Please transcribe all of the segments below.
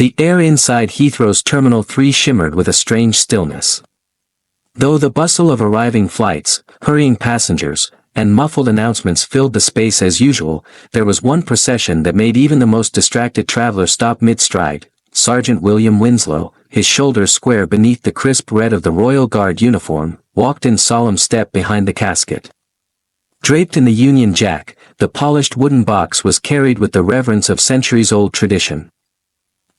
The air inside Heathrow's Terminal 3 shimmered with a strange stillness. Though the bustle of arriving flights, hurrying passengers, and muffled announcements filled the space as usual, there was one procession that made even the most distracted traveler stop mid-stride. Sergeant William Winslow, his shoulders square beneath the crisp red of the Royal Guard uniform, walked in solemn step behind the casket. Draped in the Union Jack, the polished wooden box was carried with the reverence of centuries-old tradition.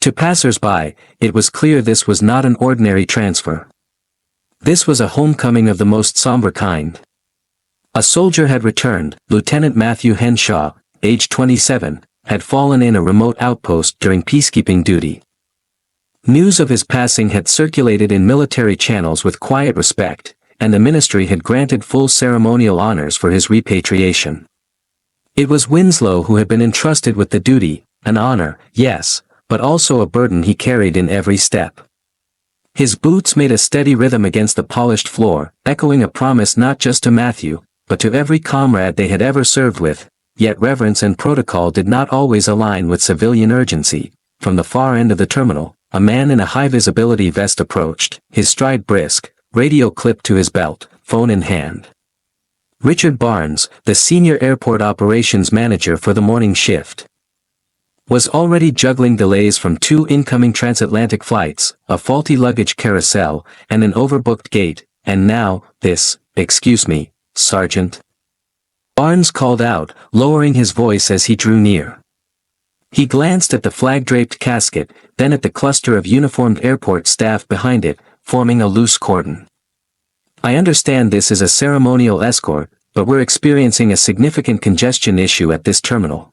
To passers-by, it was clear this was not an ordinary transfer. This was a homecoming of the most somber kind. A soldier had returned. Lieutenant Matthew Henshaw, age 27, had fallen in a remote outpost during peacekeeping duty. News of his passing had circulated in military channels with quiet respect, and the ministry had granted full ceremonial honors for his repatriation. It was Winslow who had been entrusted with the duty, an honor, yes, but also a burden he carried in every step. His boots made a steady rhythm against the polished floor, echoing a promise not just to Matthew, but to every comrade they had ever served with. Yet reverence and protocol did not always align with civilian urgency. From the far end of the terminal, a man in a high-visibility vest approached, his stride brisk, radio clipped to his belt, phone in hand. Richard Barnes, the senior airport operations manager for the morning shift, was already juggling delays from 2 incoming transatlantic flights, a faulty luggage carousel, and an overbooked gate, and now, this, excuse me, Sergeant. Barnes called out, lowering his voice as he drew near. He glanced at the flag-draped casket, then at the cluster of uniformed airport staff behind it, forming a loose cordon. I understand this is a ceremonial escort, but we're experiencing a significant congestion issue at this terminal.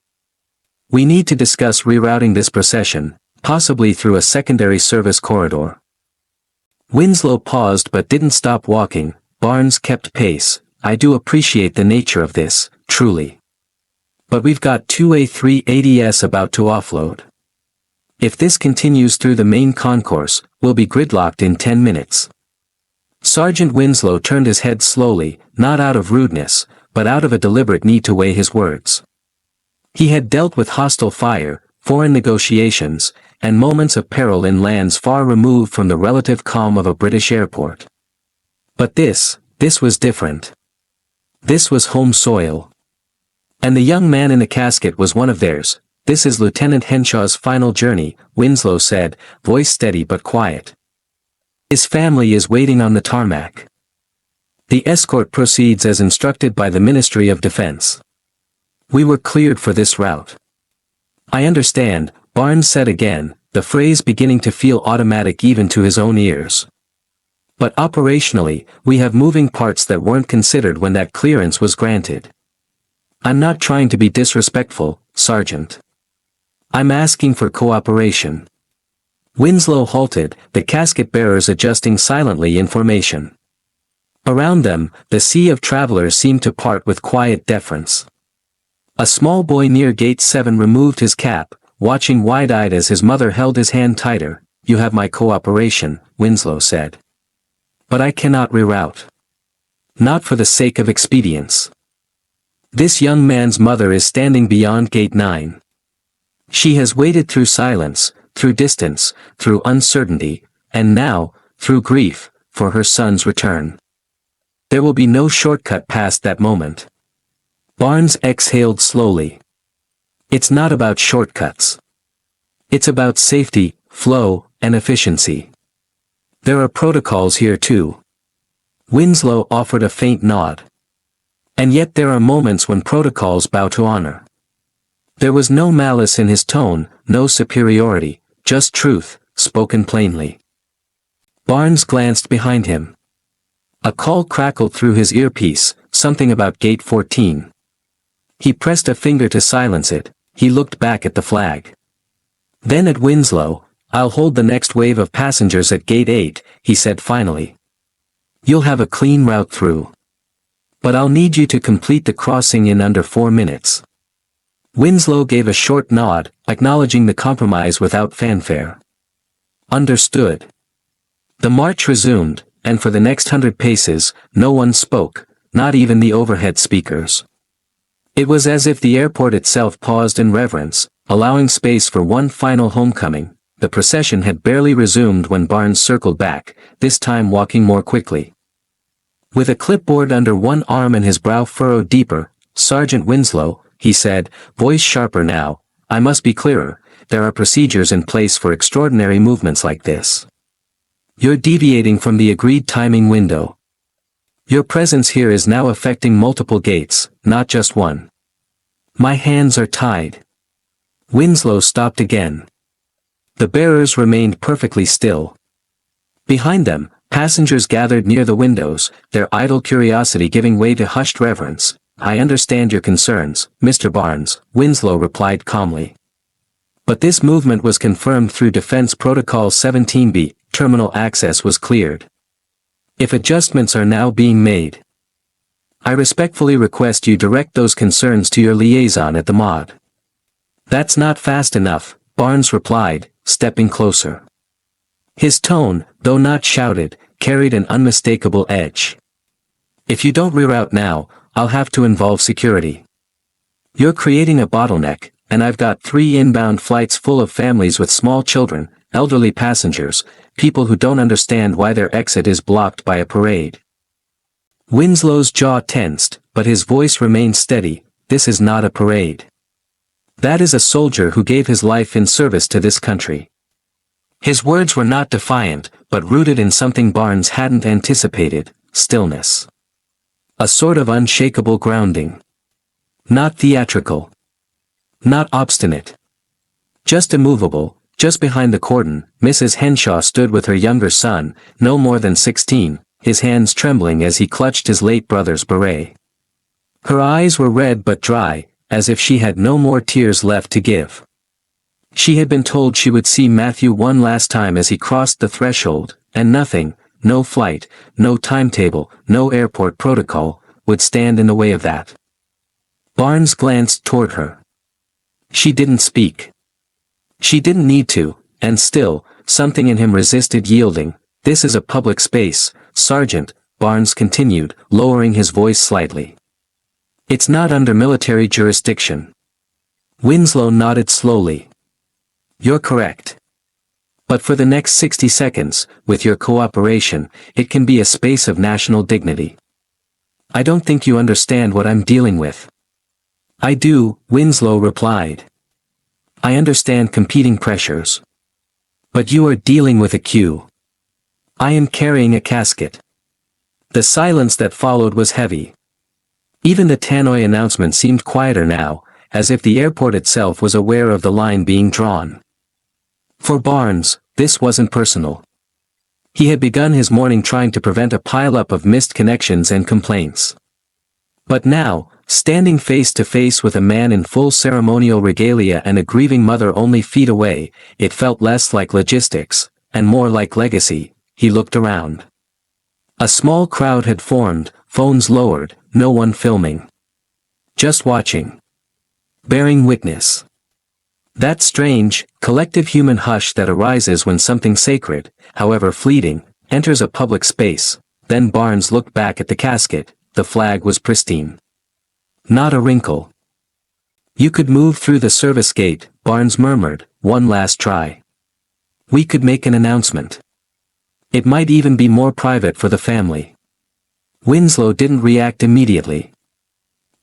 We need to discuss rerouting this procession, possibly through a secondary service corridor. Winslow paused but didn't stop walking. Barnes kept pace. I do appreciate the nature of this, truly. But we've got 2 A380s about to offload. If this continues through the main concourse, we'll be gridlocked in 10 minutes. Sergeant Winslow turned his head slowly, not out of rudeness, but out of a deliberate need to weigh his words. He had dealt with hostile fire, foreign negotiations, and moments of peril in lands far removed from the relative calm of a British airport. But this was different. This was home soil. And the young man in the casket was one of theirs. This is Lieutenant Henshaw's final journey, Winslow said, voice steady but quiet. His family is waiting on the tarmac. The escort proceeds as instructed by the Ministry of Defense. We were cleared for this route. I understand, Barnes said again, the phrase beginning to feel automatic even to his own ears. But operationally, we have moving parts that weren't considered when that clearance was granted. I'm not trying to be disrespectful, Sergeant. I'm asking for cooperation. Winslow halted, the casket bearers adjusting silently in formation. Around them, the sea of travelers seemed to part with quiet deference. A small boy near Gate 7 removed his cap, watching wide-eyed as his mother held his hand tighter. You have my cooperation, Winslow said. But I cannot reroute. Not for the sake of expedience. This young man's mother is standing beyond Gate 9. She has waited through silence, through distance, through uncertainty, and now, through grief, for her son's return. There will be no shortcut past that moment. Barnes exhaled slowly. It's not about shortcuts. It's about safety, flow, and efficiency. There are protocols here too. Winslow offered a faint nod. And yet there are moments when protocols bow to honor. There was no malice in his tone, no superiority, just truth, spoken plainly. Barnes glanced behind him. A call crackled through his earpiece, something about Gate 14. He pressed a finger to silence it. He looked back at the flag. Then at Winslow. I'll hold the next wave of passengers at Gate 8, he said finally. You'll have a clean route through. But I'll need you to complete the crossing in under 4 minutes. Winslow gave a short nod, acknowledging the compromise without fanfare. Understood. The march resumed, and for the next 100 paces, no one spoke, not even the overhead speakers. It was as if the airport itself paused in reverence, allowing space for one final homecoming. the procession had barely resumed when Barnes circled back, this time walking more quickly. With a clipboard under one arm and his brow furrowed deeper, "Sergeant Winslow," he said, voice sharper now, "I must be clearer, there are procedures in place for extraordinary movements like this. You're deviating from the agreed timing window. Your presence here is now affecting multiple gates, not just one." "My hands are tied." Winslow stopped again. The bearers remained perfectly still. Behind them, passengers gathered near the windows, their idle curiosity giving way to hushed reverence. "I understand your concerns, Mr. Barnes," Winslow replied calmly. But this movement was confirmed through Defense Protocol 17B, terminal access was cleared. "If adjustments are now being made, I respectfully request you direct those concerns to your liaison at the mod." "That's not fast enough," Barnes replied, stepping closer. His tone, though not shouted, carried an unmistakable edge. "If you don't reroute now, I'll have to involve security. You're creating a bottleneck, and I've got 3 inbound flights full of families with small children, elderly passengers, people who don't understand why their exit is blocked by a parade." Winslow's jaw tensed, but his voice remained steady. "This is not a parade. That is a soldier who gave his life in service to this country." His words were not defiant, but rooted in something Barnes hadn't anticipated: stillness. A sort of unshakable grounding. Not theatrical. Not obstinate. Just immovable. Just behind the cordon, Mrs. Henshaw stood with her younger son, no more than 16, his hands trembling as he clutched his late brother's beret. Her eyes were red but dry, as if she had no more tears left to give. She had been told she would see Matthew one last time as he crossed the threshold, and nothing, no flight, no timetable, no airport protocol, would stand in the way of that. Barnes glanced toward her. She didn't speak. She didn't need to, and still, something in him resisted yielding. "This is a public space, Sergeant," Barnes continued, lowering his voice slightly. "It's not under military jurisdiction." Winslow nodded slowly. "You're correct. But for the next 60 seconds, with your cooperation, it can be a space of national dignity." "I don't think you understand what I'm dealing with." "I do," Winslow replied. "I understand competing pressures. But you are dealing with a queue. I am carrying a casket." The silence that followed was heavy. Even the tannoy announcement seemed quieter now, as if the airport itself was aware of the line being drawn. For Barnes, this wasn't personal. He had begun his morning trying to prevent a pile-up of missed connections and complaints. But now, standing face to face with a man in full ceremonial regalia and a grieving mother only feet away, it felt less like logistics, and more like legacy. He looked around. A small crowd had formed, phones lowered, no one filming. Just watching. Bearing witness. That strange, collective human hush that arises when something sacred, however fleeting, enters a public space. Then Barnes looked back at the casket. The flag was pristine. Not a wrinkle. "You could move through the service gate," Barnes murmured, "one last try. We could make an announcement. It might even be more private for the family." Winslow didn't react immediately.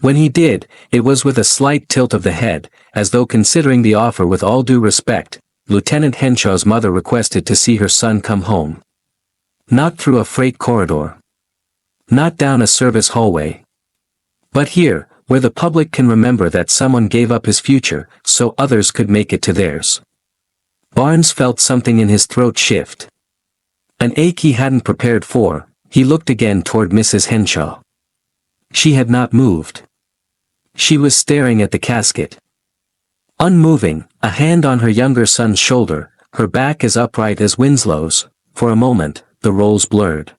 When he did, it was with a slight tilt of the head, as though considering the offer with all due respect. Lieutenant Henshaw's mother requested to see her son come home. Not through a freight corridor. Not down a service hallway. But here, where the public can remember that someone gave up his future, so others could make it to theirs. Barnes felt something in his throat shift. An ache he hadn't prepared for. He looked again toward Mrs. Henshaw. She had not moved. She was staring at the casket. Unmoving, a hand on her younger son's shoulder, her back as upright as Winslow's. For a moment, the roles blurred.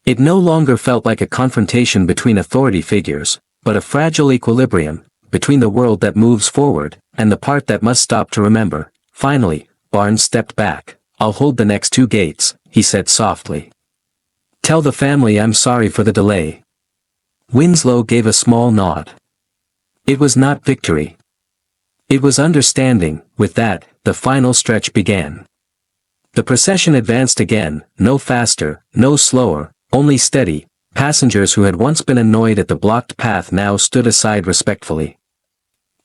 It no longer felt like a confrontation between authority figures, but a fragile equilibrium, between the world that moves forward, and the part that must stop to remember. Finally, Barnes stepped back. "I'll hold the next 2 gates," he said softly. "Tell the family I'm sorry for the delay." Winslow gave a small nod. It was not victory. It was understanding. With that, the final stretch began. The procession advanced again, no faster, no slower, only steady. Passengers who had once been annoyed at the blocked path now stood aside respectfully.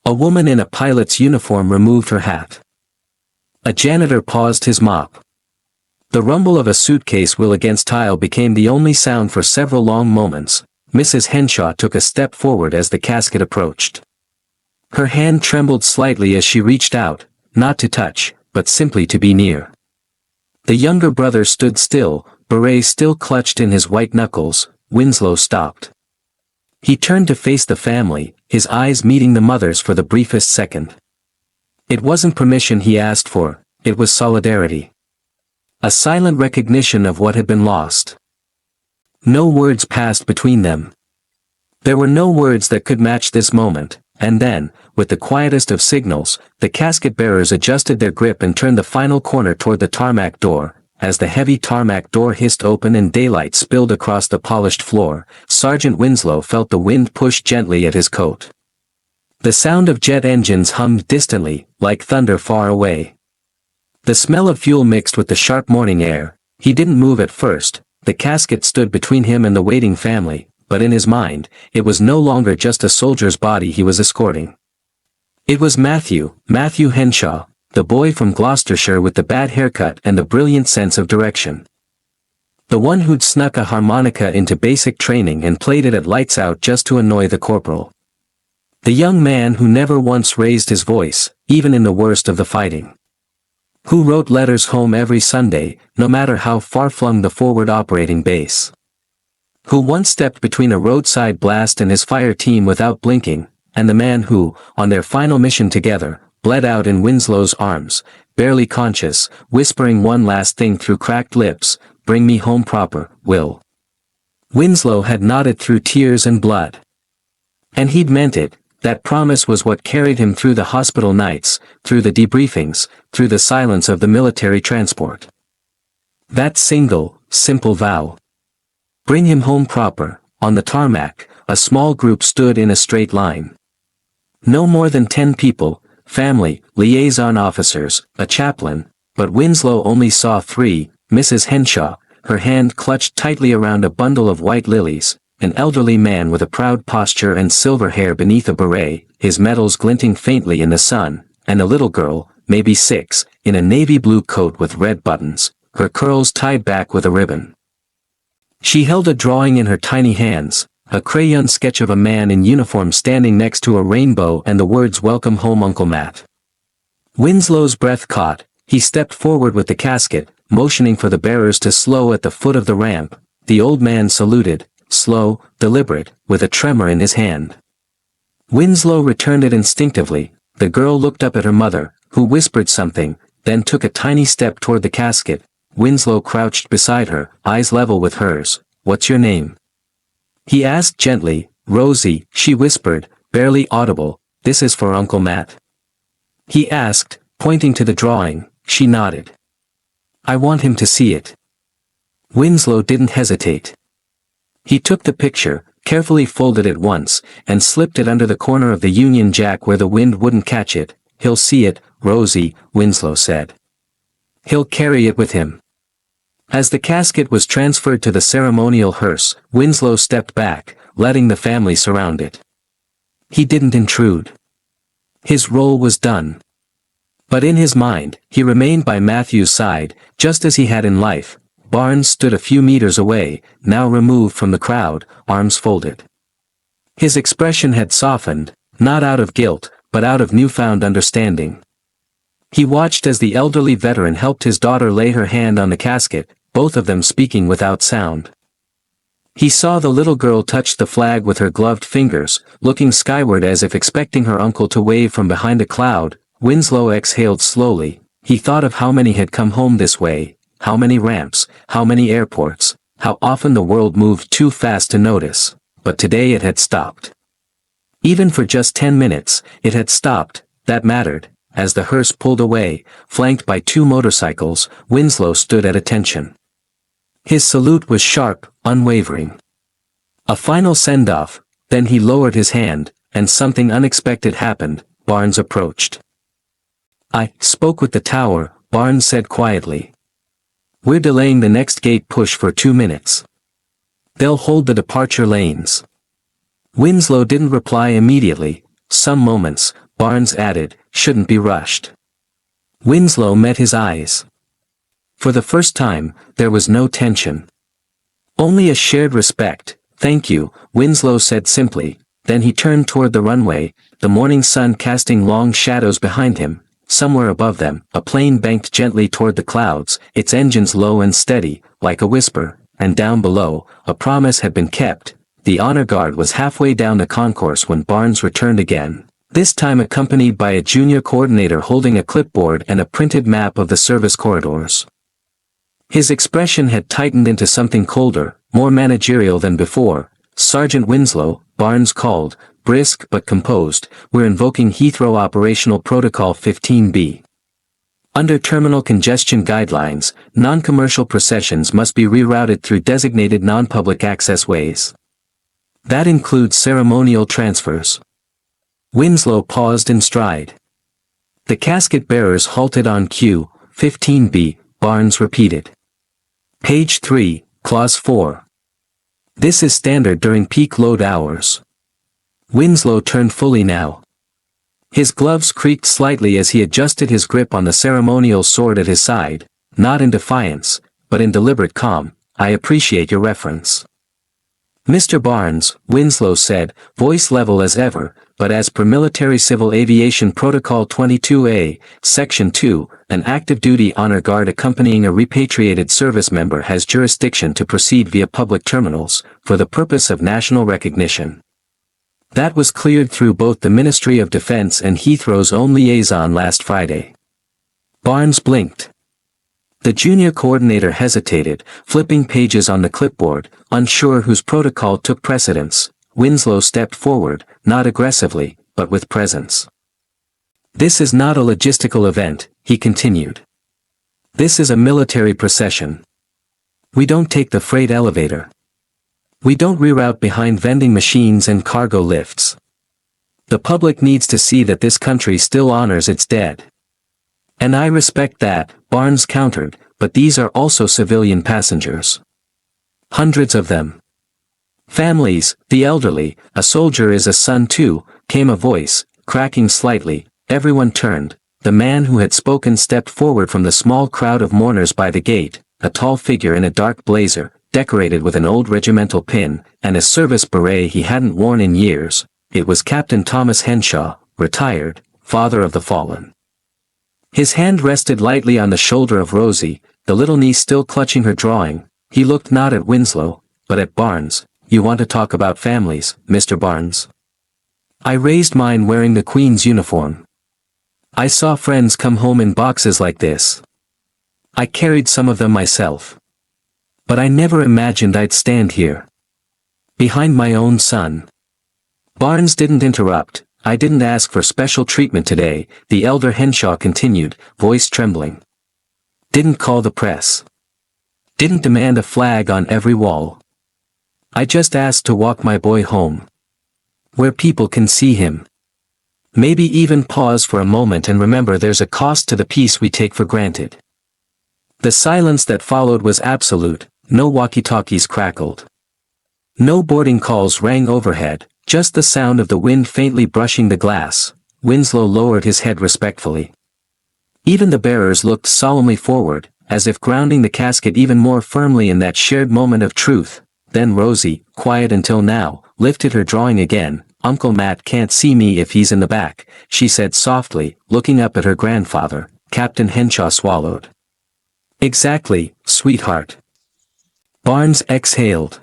A woman in a pilot's uniform removed her hat. A janitor paused his mop. The rumble of a suitcase wheel against tile became the only sound for several long moments. Mrs. Henshaw took a step forward as the casket approached. Her hand trembled slightly as she reached out, not to touch, but simply to be near. The younger brother stood still, beret still clutched in his white knuckles. Winslow stopped. He turned to face the family, his eyes meeting the mother's for the briefest second. It wasn't permission he asked for, it was solidarity. A silent recognition of what had been lost. No words passed between them. There were no words that could match this moment, and then, with the quietest of signals, the casket bearers adjusted their grip and turned the final corner toward the tarmac door. As the heavy tarmac door hissed open and daylight spilled across the polished floor, Sergeant Winslow felt the wind push gently at his coat. The sound of jet engines hummed distantly, like thunder far away. The smell of fuel mixed with the sharp morning air. He didn't move at first. The casket stood between him and the waiting family, but in his mind, it was no longer just a soldier's body he was escorting. It was Matthew Henshaw, the boy from Gloucestershire with the bad haircut and the brilliant sense of direction. The one who'd snuck a harmonica into basic training and played it at lights out just to annoy the corporal. The young man who never once raised his voice, even in the worst of the fighting. Who wrote letters home every Sunday, no matter how far-flung the forward operating base. Who once stepped between a roadside blast and his fire team without blinking, and the man who, on their final mission together, bled out in Winslow's arms, barely conscious, whispering one last thing through cracked lips, "Bring me home proper, Will." Winslow had nodded through tears and blood. And he'd meant it. That promise was what carried him through the hospital nights, through the debriefings, through the silence of the military transport. That single, simple vow. Bring him home proper. On the tarmac, a small group stood in a straight line. No more than 10 people, family, liaison officers, a chaplain, but Winslow only saw 3, Mrs. Henshaw, her hand clutched tightly around a bundle of white lilies, an elderly man with a proud posture and silver hair beneath a beret, his medals glinting faintly in the sun, and a little girl, maybe 6, in a navy blue coat with red buttons, her curls tied back with a ribbon. She held a drawing in her tiny hands, a crayon sketch of a man in uniform standing next to a rainbow and the words "Welcome home, Uncle Matt." Winslow's breath caught. He stepped forward with the casket, motioning for the bearers to slow at the foot of the ramp. The old man saluted, slow, deliberate, with a tremor in his hand. Winslow returned it instinctively. The girl looked up at her mother, who whispered something, then took a tiny step toward the casket. Winslow crouched beside her, eyes level with hers. "What's your name?" He asked gently. "Rosie," she whispered, barely audible. "This is for Uncle Matt." He asked, pointing to the drawing. She nodded. "I want him to see it." Winslow didn't hesitate. He took the picture, carefully folded it once, and slipped it under the corner of the Union Jack where the wind wouldn't catch it. "He'll see it, Rosie," Winslow said. "He'll carry it with him." As the casket was transferred to the ceremonial hearse, Winslow stepped back, letting the family surround it. He didn't intrude. His role was done. But in his mind, he remained by Matthew's side, just as he had in life. Barnes stood a few meters away, now removed from the crowd, arms folded. His expression had softened, not out of guilt, but out of newfound understanding. He watched as the elderly veteran helped his daughter lay her hand on the casket, both of them speaking without sound. He saw the little girl touch the flag with her gloved fingers, looking skyward as if expecting her uncle to wave from behind a cloud. Winslow exhaled slowly. He thought of how many had come home this way, how many ramps, how many airports, how often the world moved too fast to notice, but today it had stopped. Even for just 10 minutes, it had stopped. That mattered. As the hearse pulled away, flanked by 2 motorcycles, Winslow stood at attention. His salute was sharp, unwavering. A final send-off, then he lowered his hand, and something unexpected happened. Barnes approached. I spoke with the tower, Barnes said quietly. We're delaying the next gate push for 2 minutes. They'll hold the departure lanes. Winslow didn't reply immediately. Some moments, Barnes added, shouldn't be rushed. Winslow met his eyes. For the first time, there was no tension. Only a shared respect. Thank you, Winslow said simply. Then he turned toward the runway, the morning sun casting long shadows behind him. Somewhere above them, a plane banked gently toward the clouds, its engines low and steady, like a whisper, and down below, a promise had been kept. The honor guard was halfway down the concourse when Barnes returned again, this time accompanied by a junior coordinator holding a clipboard and a printed map of the service corridors. His expression had tightened into something colder, more managerial than before. Sergeant Winslow, Barnes called, brisk but composed, we're invoking Heathrow Operational Protocol 15B. Under terminal congestion guidelines, non-commercial processions must be rerouted through designated non-public access ways. That includes ceremonial transfers. Winslow paused in stride. The casket bearers halted on cue. 15B, Barnes repeated. Page 3, Clause 4. This is standard during peak load hours. Winslow turned fully now. His gloves creaked slightly as he adjusted his grip on the ceremonial sword at his side, not in defiance, but in deliberate calm. I appreciate your reference. Mr. Barnes, Winslow said, voice level as ever, but as per Military Civil Aviation Protocol 22A, Section 2, an active duty honor guard accompanying a repatriated service member has jurisdiction to proceed via public terminals, for the purpose of national recognition. That was cleared through both the Ministry of Defense and Heathrow's own liaison last Friday. Barnes blinked. The junior coordinator hesitated, flipping pages on the clipboard, unsure whose protocol took precedence. Winslow stepped forward, not aggressively, but with presence. This is not a logistical event, he continued. This is a military procession. We don't take the freight elevator. We don't reroute behind vending machines and cargo lifts. The public needs to see that this country still honors its dead. And I respect that, Barnes countered, but these are also civilian passengers. Hundreds of them. Families, the elderly, a soldier is a son too, came a voice, cracking slightly. Everyone turned. The man who had spoken stepped forward from the small crowd of mourners by the gate, a tall figure in a dark blazer, decorated with an old regimental pin, and a service beret he hadn't worn in years. It was Captain Thomas Henshaw, retired, father of the fallen. His hand rested lightly on the shoulder of Rosie, the little niece still clutching her drawing. He looked not at Winslow, but at Barnes. You want to talk about families, Mr. Barnes? I raised mine wearing the Queen's uniform. I saw friends come home in boxes like this. I carried some of them myself. But I never imagined I'd stand here. Behind my own son. Barnes didn't interrupt. I didn't ask for special treatment today, the elder Henshaw continued, voice trembling. Didn't call the press. Didn't demand a flag on every wall. I just asked to walk my boy home. Where people can see him. Maybe even pause for a moment and remember there's a cost to the peace we take for granted. The silence that followed was absolute, no walkie-talkies crackled. No boarding calls rang overhead. Just the sound of the wind faintly brushing the glass. Winslow lowered his head respectfully. Even the bearers looked solemnly forward, as if grounding the casket even more firmly in that shared moment of truth. Then Rosie, quiet until now, lifted her drawing again. Uncle Matt can't see me if he's in the back, she said softly, looking up at her grandfather. Captain Henshaw swallowed. Exactly, sweetheart. Barnes exhaled.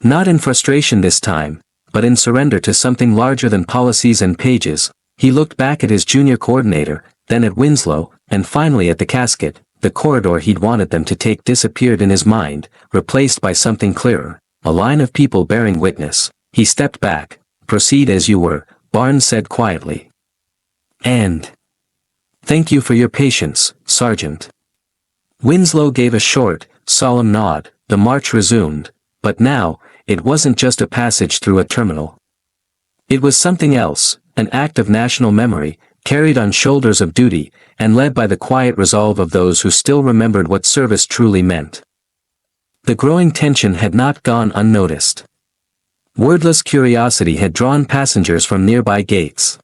Not in frustration this time, but in surrender to something larger than policies and pages. He looked back at his junior coordinator, then at Winslow, and finally at the casket. The corridor he'd wanted them to take disappeared in his mind, replaced by something clearer, a line of people bearing witness. He stepped back. Proceed as you were, Barnes said quietly. And thank you for your patience, Sergeant. Winslow gave a short, solemn nod. The march resumed, but now, it wasn't just a passage through a terminal. It was something else, an act of national memory, carried on shoulders of duty, and led by the quiet resolve of those who still remembered what service truly meant. The growing tension had not gone unnoticed. Wordless curiosity had drawn passengers from nearby gates.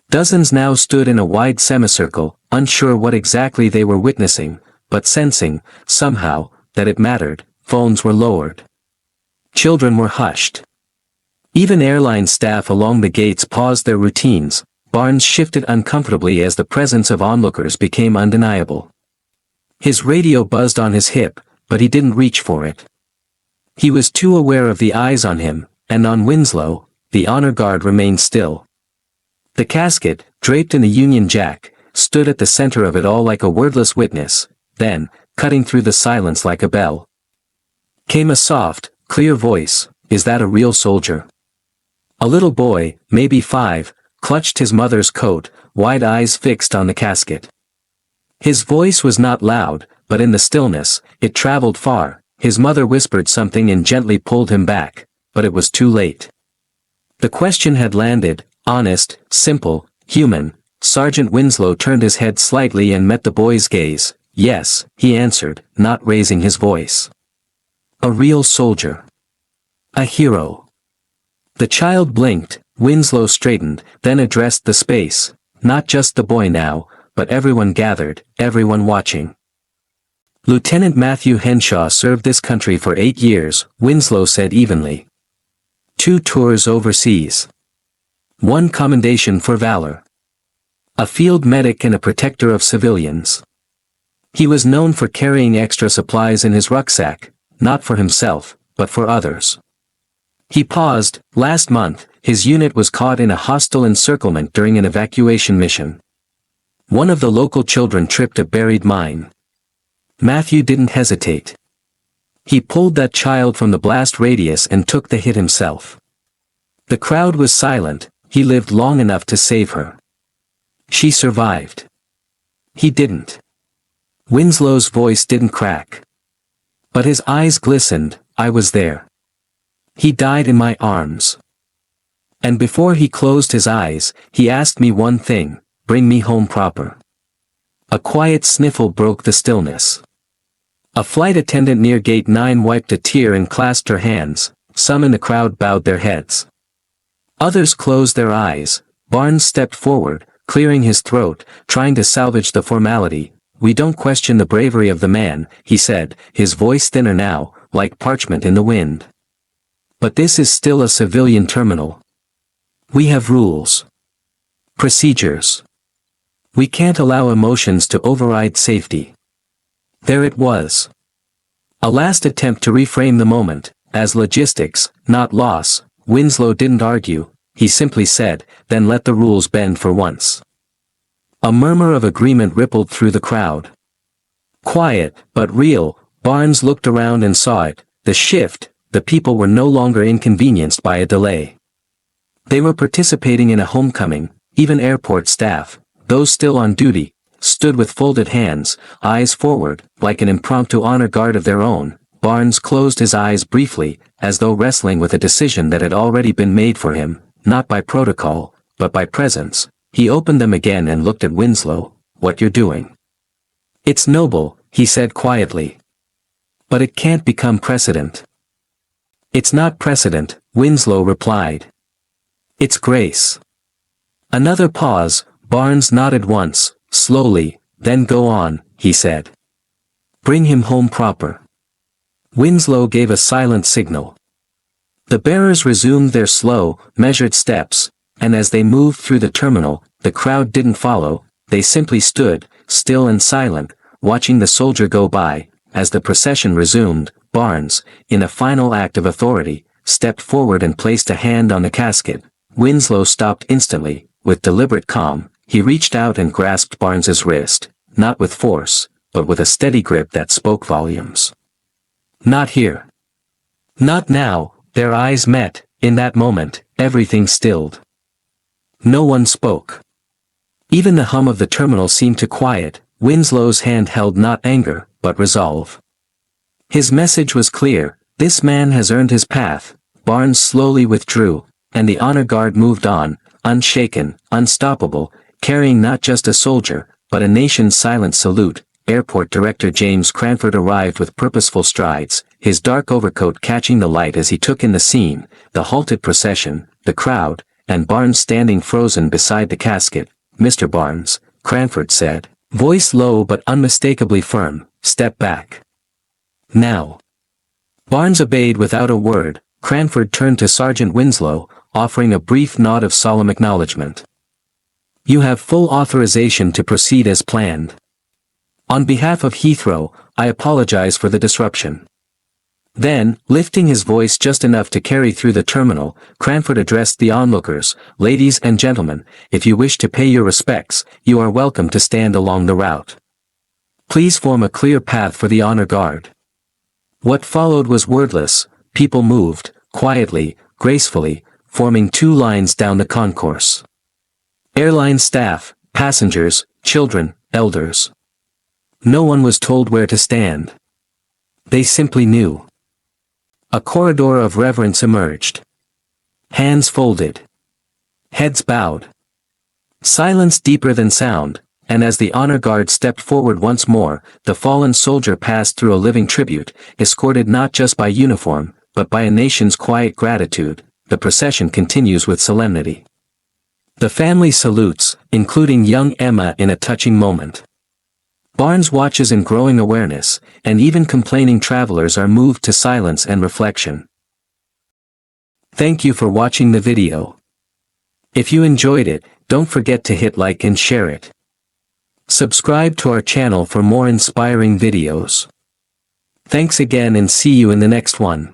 Dozens now stood in a wide semicircle, unsure what exactly they were witnessing, but sensing, somehow, that it mattered. Phones were lowered. Children were hushed. Even airline staff along the gates paused their routines. Barnes shifted uncomfortably as the presence of onlookers became undeniable. His radio buzzed on his hip, but he didn't reach for it. He was too aware of the eyes on him, and on Winslow. The honor guard remained still. The casket, draped in the Union Jack, stood at the center of it all like a wordless witness. Then, cutting through the silence like a bell, came a soft, clear voice. "Is that a real soldier?" A little boy, maybe 5, clutched his mother's coat, wide eyes fixed on the casket. His voice was not loud, but in the stillness, it traveled far. His mother whispered something and gently pulled him back, but it was too late. The question had landed, honest, simple, human. Sergeant Winslow turned his head slightly and met the boy's gaze. "Yes," he answered, not raising his voice. "A real soldier. A hero." The child blinked. Winslow straightened, then addressed the space. Not just the boy now, but everyone gathered, everyone watching. "Lieutenant Matthew Henshaw served this country for 8 years, Winslow said evenly. 2 tours overseas. 1 commendation for valor. A field medic and a protector of civilians. He was known for carrying extra supplies in his rucksack, not for himself, but for others." He paused. "Last month, his unit was caught in a hostile encirclement during an evacuation mission. One of the local children tripped a buried mine. Matthew didn't hesitate. He pulled that child from the blast radius and took the hit himself. The crowd was silent. He lived long enough to save her. She survived. He didn't." Winslow's voice didn't crack. But his eyes glistened. "I was there. He died in my arms. And before he closed his eyes, he asked me one thing, bring me home proper." A quiet sniffle broke the stillness. A flight attendant near gate 9 wiped a tear and clasped her hands. Some in the crowd bowed their heads. Others closed their eyes. Barnes stepped forward, clearing his throat, trying to salvage the formality. "We don't question the bravery of the man," he said, his voice thinner now, like parchment in the wind. "But this is still a civilian terminal. We have rules. Procedures. We can't allow emotions to override safety." There it was. A last attempt to reframe the moment, as logistics, not loss. Winslow didn't argue, he simply said, "Then let the rules bend for once." A murmur of agreement rippled through the crowd. Quiet, but real. Barnes looked around and saw it. The shift. The people were no longer inconvenienced by a delay. They were participating in a homecoming. Even airport staff, those still on duty, stood with folded hands, eyes forward, like an impromptu honor guard of their own. Barnes closed his eyes briefly, as though wrestling with a decision that had already been made for him, not by protocol, but by presence. He opened them again and looked at Winslow. "What you're doing. It's noble," he said quietly. "But it can't become precedent." "It's not precedent," Winslow replied. "It's grace." Another pause. Barnes nodded once, slowly. "Then go on," he said. "Bring him home proper." Winslow gave a silent signal. The bearers resumed their slow, measured steps, and as they moved through the terminal, the crowd didn't follow. They simply stood, still and silent, watching the soldier go by. As the procession resumed, Barnes, in a final act of authority, stepped forward and placed a hand on the casket. Winslow stopped instantly. With deliberate calm, he reached out and grasped Barnes's wrist, not with force, but with a steady grip that spoke volumes. "Not here. Not now." Their eyes met. In that moment, everything stilled. No one spoke. Even the hum of the terminal seemed to quiet. Winslow's hand held not anger, but resolve. His message was clear. This man has earned his path. Barnes slowly withdrew, and the honor guard moved on, unshaken, unstoppable, carrying not just a soldier, but a nation's silent salute. Airport Director James Cranford arrived with purposeful strides, his dark overcoat catching the light as he took in the scene, the halted procession, the crowd, and Barnes standing frozen beside the casket. "Mr. Barnes," Cranford said, voice low but unmistakably firm, "step back. Now." Barnes obeyed without a word. Cranford turned to Sergeant Winslow, offering a brief nod of solemn acknowledgement. "You have full authorization to proceed as planned. On behalf of Heathrow, I apologize for the disruption." Then, lifting his voice just enough to carry through the terminal, Cranford addressed the onlookers, "Ladies and gentlemen, if you wish to pay your respects, you are welcome to stand along the route. Please form a clear path for the honor guard." What followed was wordless. People moved, quietly, gracefully, forming two lines down the concourse. Airline staff, passengers, children, elders. No one was told where to stand. They simply knew. A corridor of reverence emerged. Hands folded. Heads bowed. Silence deeper than sound, and as the honor guard stepped forward once more, the fallen soldier passed through a living tribute, escorted not just by uniform, but by a nation's quiet gratitude. The procession continues with solemnity. The family salutes, including young Emma in a touching moment. Barnes watches in growing awareness, and even complaining travelers are moved to silence and reflection. Thank you for watching the video. If you enjoyed it, don't forget to hit like and share it. Subscribe to our channel for more inspiring videos. Thanks again and see you in the next one.